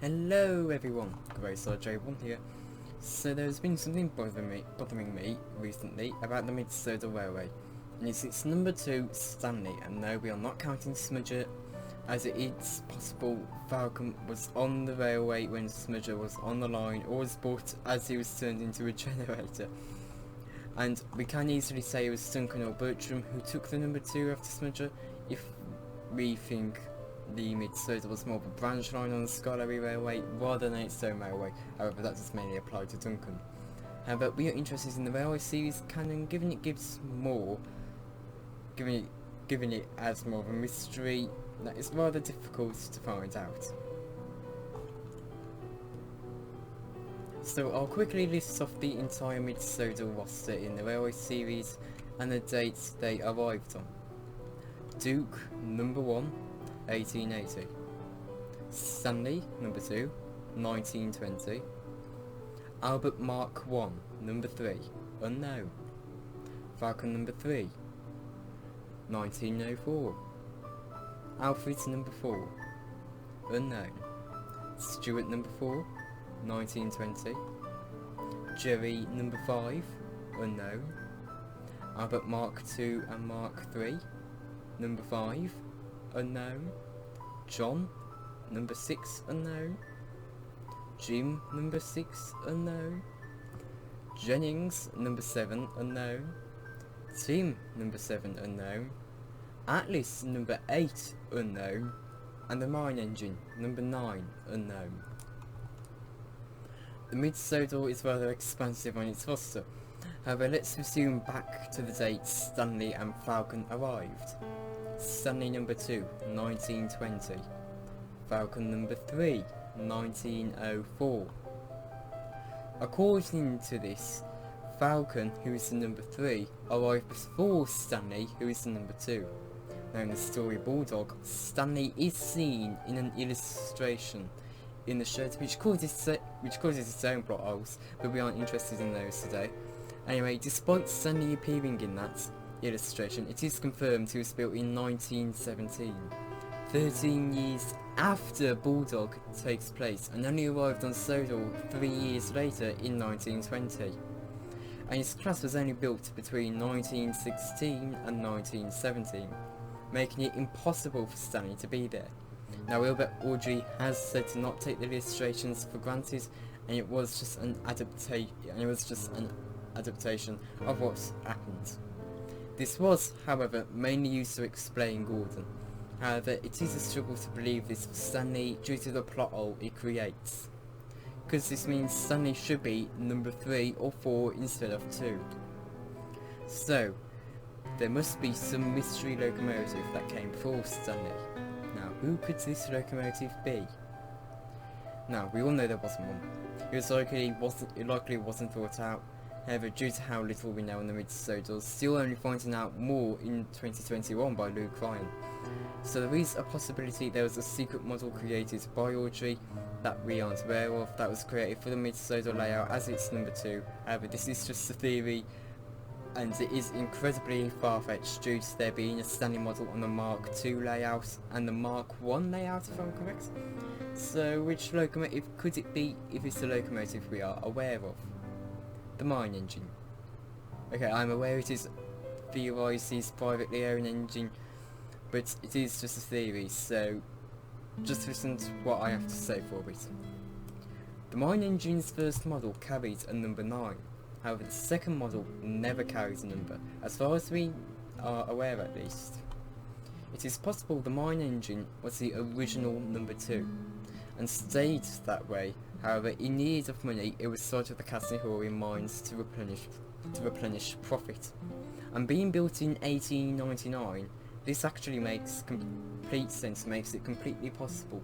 Hello everyone, Awdry here. So there's been something bothering me recently about the Sodor Railway, and it's number 2 Stanley, and no, we are not counting Smudger, as it is possible Falcon was on the railway when Smudger was on the line, or was bought as he was turned into a generator. And we can easily say it was Duncan or Bertram who took the number 2 after Smudger, if we think the Sodor was more of a branch line on the Scarlet Railway rather than its own railway. However, that does mainly apply to Duncan. However, we are interested in the railway series canon, given it adds more of a mystery that is rather difficult to find out. So I'll quickly list off the entire Sodor roster in the railway series and the dates they arrived on. Duke, number 1, 1880. Stanley, number 2, 1920. Albert Mark 1, number 3, unknown. Falcon number 3, 1904. Alfred number 4, unknown. Stuart number 4, 1920. Jerry number 5, unknown. Albert Mark 2 and Mark 3, number 5, unknown. John number 6, unknown. Jim number 6, unknown. Jennings number 7, unknown. Tim number 7, unknown. Atlas number 8, unknown. And the Mine Engine number 9, unknown. The Sodor is rather expansive on its roster. However, let's resume back to the dates Stanley and Falcon arrived. Stanley number 2, 1920. Falcon number 3, 1904. According to this, Falcon, who is the number 3, arrived before Stanley, who is the number 2. Now in the story Bulldog, Stanley is seen in an illustration in the shed which causes its own plot holes, but we aren't interested in those today. Anyway, despite Stanley appearing in that illustration, it is confirmed he was built in 1917, 13 years after Bulldog takes place, and only arrived on Sodor 3 years later in 1920. And his class was only built between 1916 and 1917, making it impossible for Stanley to be there. Now, Awdry has said to not take the illustrations for granted, and it was just an adaptation of what happened. This was, however, mainly used to explain Gordon. However, it is a struggle to believe this for Stanley due to the plot hole it creates, because this means Stanley should be number 3 or 4 instead of 2. So, there must be some mystery locomotive that came before Stanley. Now, who could this locomotive be? Now, we all know there wasn't one. It likely wasn't thought out. However, due to how little we know on the Sodor, still only finding out more in 2021 by Luke Ryan. So there is a possibility there was a secret model created by Awdry that we aren't aware of, that was created for the Sodor layout as its number 2. However, this is just a theory, and it is incredibly far-fetched due to there being a Stanley model on the Mark II layout and the Mark I layout, if I'm correct. So which locomotive could it be if it's the locomotive we are aware of? The Mine Engine. Okay, I'm aware it is theorised is privately owned engine, but it is just a theory, so just listen to what I have to say for it. The Mine Engine's first model carried a number 9. However, the second model never carries a number, as far as we are aware at least. It is possible the Mine Engine was the original number 2, and stayed that way. However, in need of money, it was sold to the Cassinghori mines to replenish profit. And being built in 1899, this actually makes complete sense, makes it completely possible.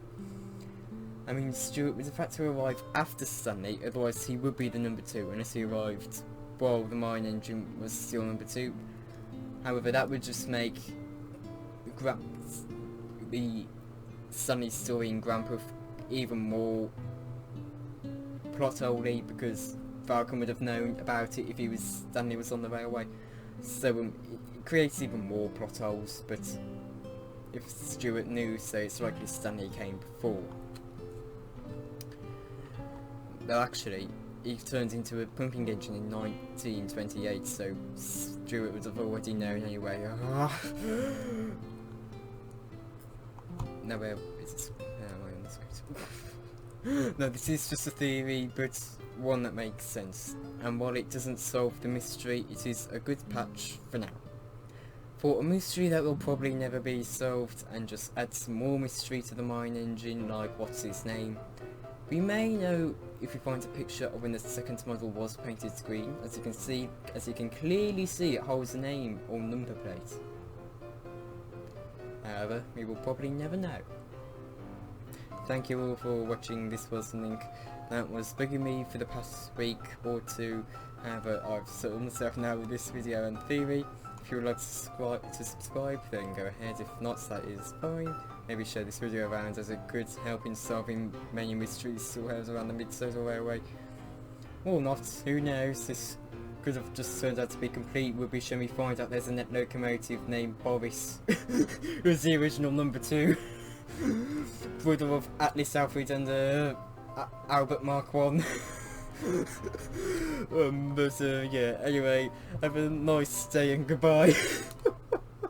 I mean, Stuart would have had to arrive after Stanley, otherwise he would be the number 2, unless he arrived while the Mine Engine was still number 2. However, that would just make the Stanley story in Grandpa even more plot holey, because Falcon would have known about it if Stanley was on the railway. So it creates even more plot holes, but if Stuart knew, so it's likely Stanley came before. Well, actually, he turned into a pumping engine in 1928, so Stuart would have already known anyway. No, where is this? How am I on the script? No, this is just a theory, but one that makes sense. And while it doesn't solve the mystery, it is a good patch for now. For a mystery that will probably never be solved and just add some more mystery to the mine engine, like what's his name, we may know if we find a picture of when the second model was painted green. As you can clearly see, it holds a name or number plate. However, we will probably never know. Thank you all for watching. This was something that was bugging me for the past week or two. However, I've settled myself now with this video and theory. If you would like to subscribe, then go ahead. If not, that is fine. Maybe share this video around as a good help in solving many mysteries still held around the Mid-Sodor Railway. Or not, who knows? This could have just turned out to be complete rubbish and we find out there's a net locomotive named Borris, who's the original number 2. Brother of Atlas Alfred and Albert Mark 1. Yeah, anyway, have a nice day and goodbye.